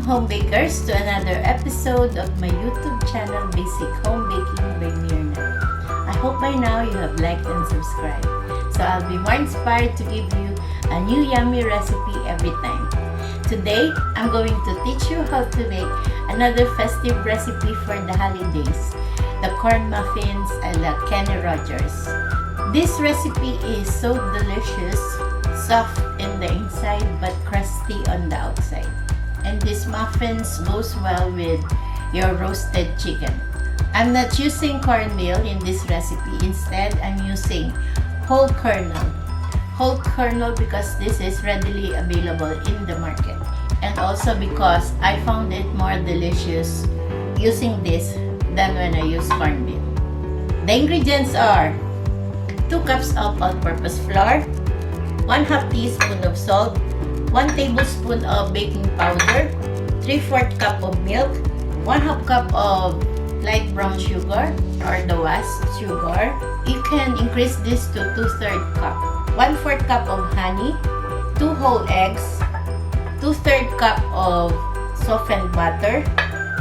Homebakers, to another episode of my YouTube channel, Basic Homebaking by Myrna. I hope by now you have liked and subscribed, so I'll be more inspired to give you a new yummy recipe every time. Today, I'm going to teach you how to make another festive recipe for the holidays, the corn muffins a la Kenny Rogers. This recipe is so delicious, soft in the inside but crusty on the outside. And these muffins goes well with your roasted chicken. I'm not using cornmeal in this recipe. Instead, I'm using whole kernel. Whole kernel because this is readily available in the market. And also because I found it more delicious using this than when I use cornmeal. The ingredients are 2 cups of all-purpose flour, 1/2 teaspoon of salt, 1 tablespoon of baking powder, 3/4 cup of milk, 1/2 cup of light brown sugar or the was sugar. You can increase this to 2/3 cup. 1/4 cup of honey, 2 whole eggs, 2/3 cup of softened butter,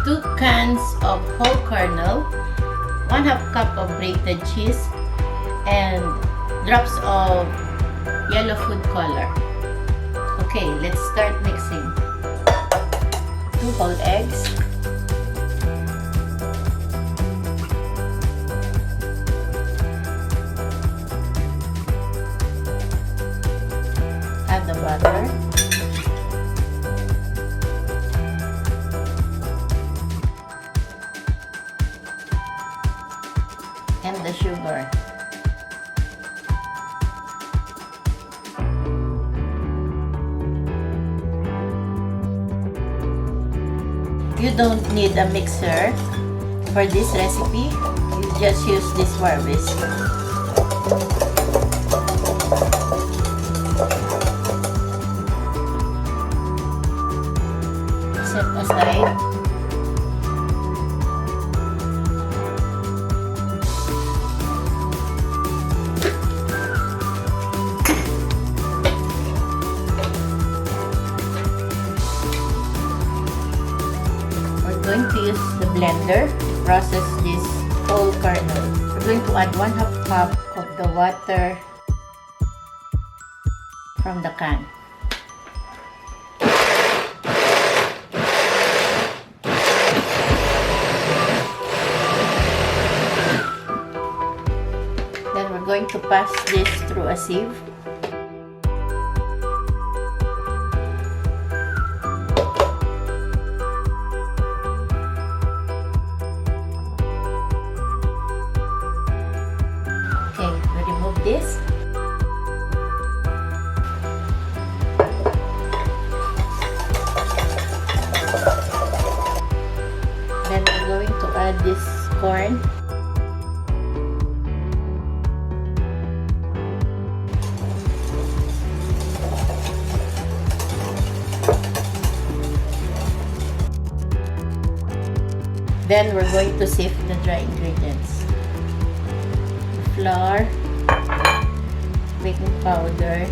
2 cans of whole kernel, 1/2 cup of grated cheese, and drops of yellow food color. Okay, let's start mixing. 2 whole eggs, add the butter, and the sugar. You don't need a mixer for this recipe. You just use this for whisk. Set aside. We're going to use the blender to process this whole kernel. We're going to add 1/2 cup of the water from the can. Then we're going to pass this through a sieve. This. Then we're going to add this corn. Then we're going to sift the dry ingredients. Flour, baking powder,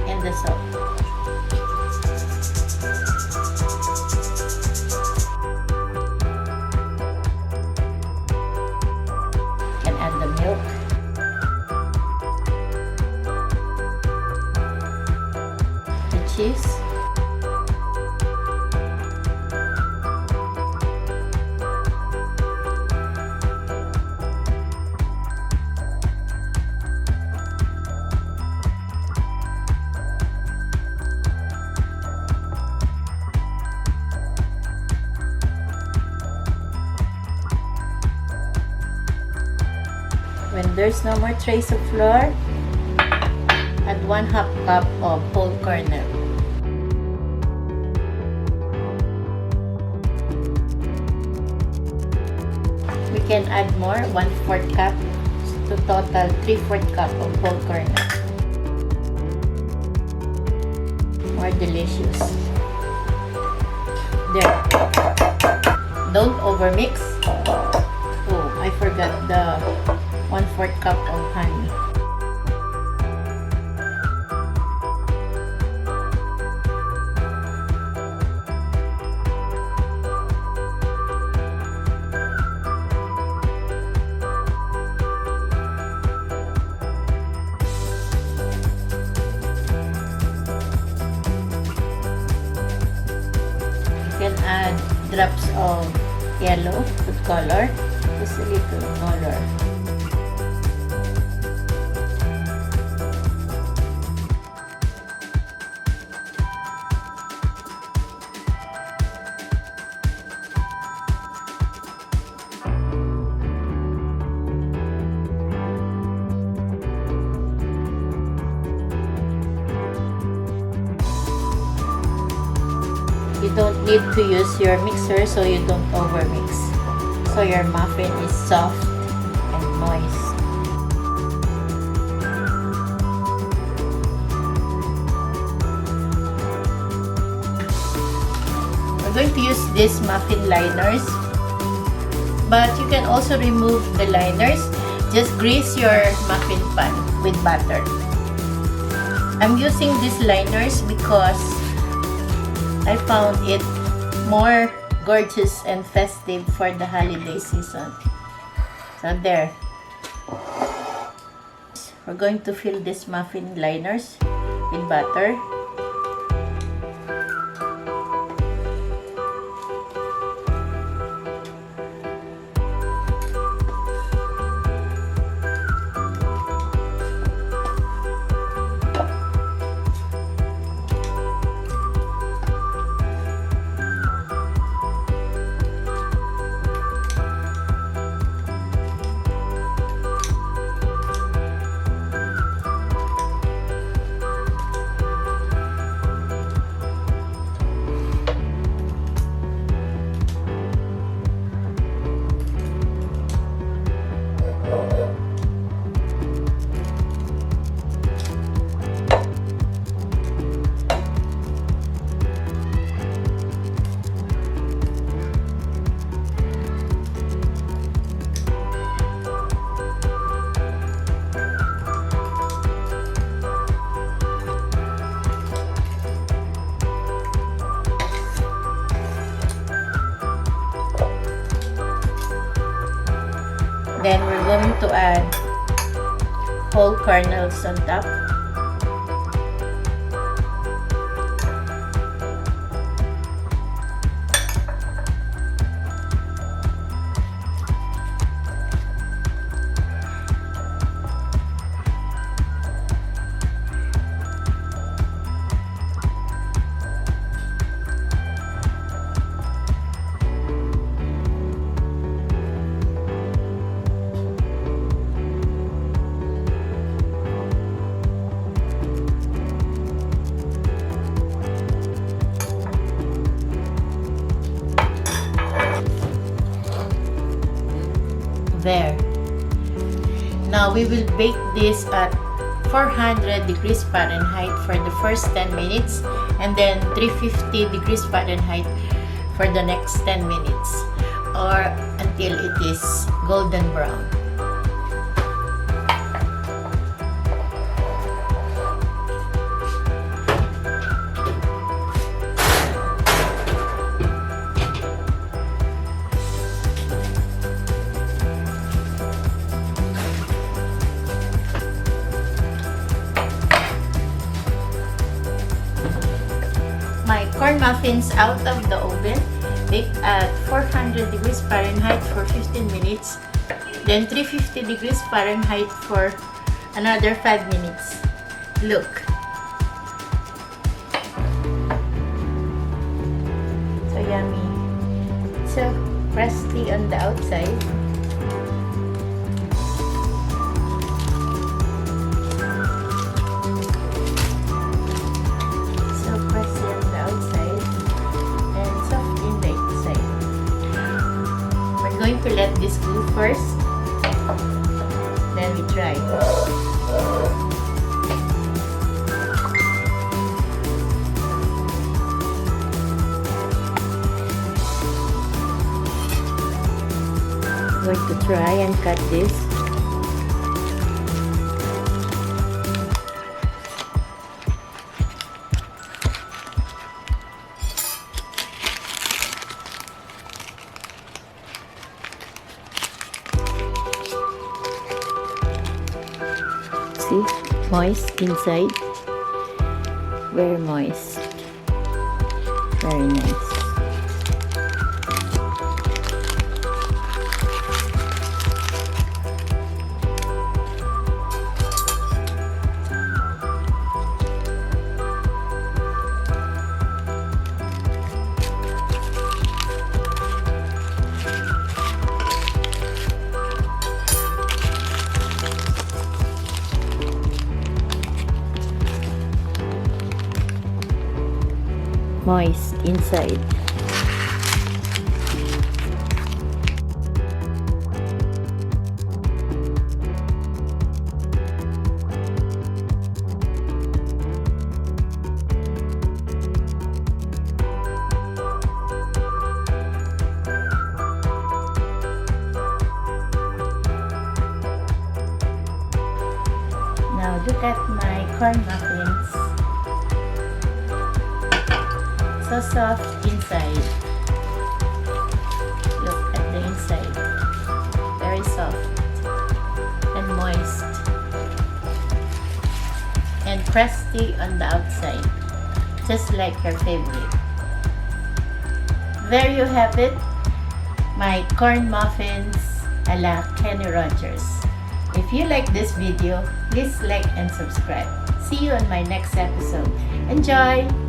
and the salt. You can add the milk, the cheese, when there's no more trace of flour, add 1/2 cup of whole kernel. We can add more, 1/4 cup, to total 3/4 cup of whole kernel. More delicious. There. Don't overmix. Oh, I forgot the 1/4 cup of honey. drops of yellow food color, just a little color. You don't need to use your mixer so you don't overmix. So your muffin is soft and moist. We're going to use these muffin liners, but you can also remove the liners. Just grease your muffin pan with butter. I'm using these liners because I found it more gorgeous and festive for the holiday season. So there. We're going to fill these muffin liners with butter. Then we're going to add whole kernels on top. There. Now we will bake this at 400 degrees Fahrenheit for the first 10 minutes and then 350 degrees Fahrenheit for the next 10 minutes or until it is golden brown. My corn muffins out of the oven, baked at 400 degrees Fahrenheit for 15 minutes, then 350 degrees Fahrenheit for another 5 minutes. Look. So yummy. So crusty on the outside. Going to let this cool first, then we try. I'm going to try and cut this. See, moist inside, very moist, very nice. moist inside. Now look at my corn muffins. So soft inside. Look at the inside. Very soft and moist. And crusty on the outside. Just like your favorite. There you have it. My corn muffins a la Kenny Rogers. If you like this video, please like and subscribe. See you on my next episode. Enjoy!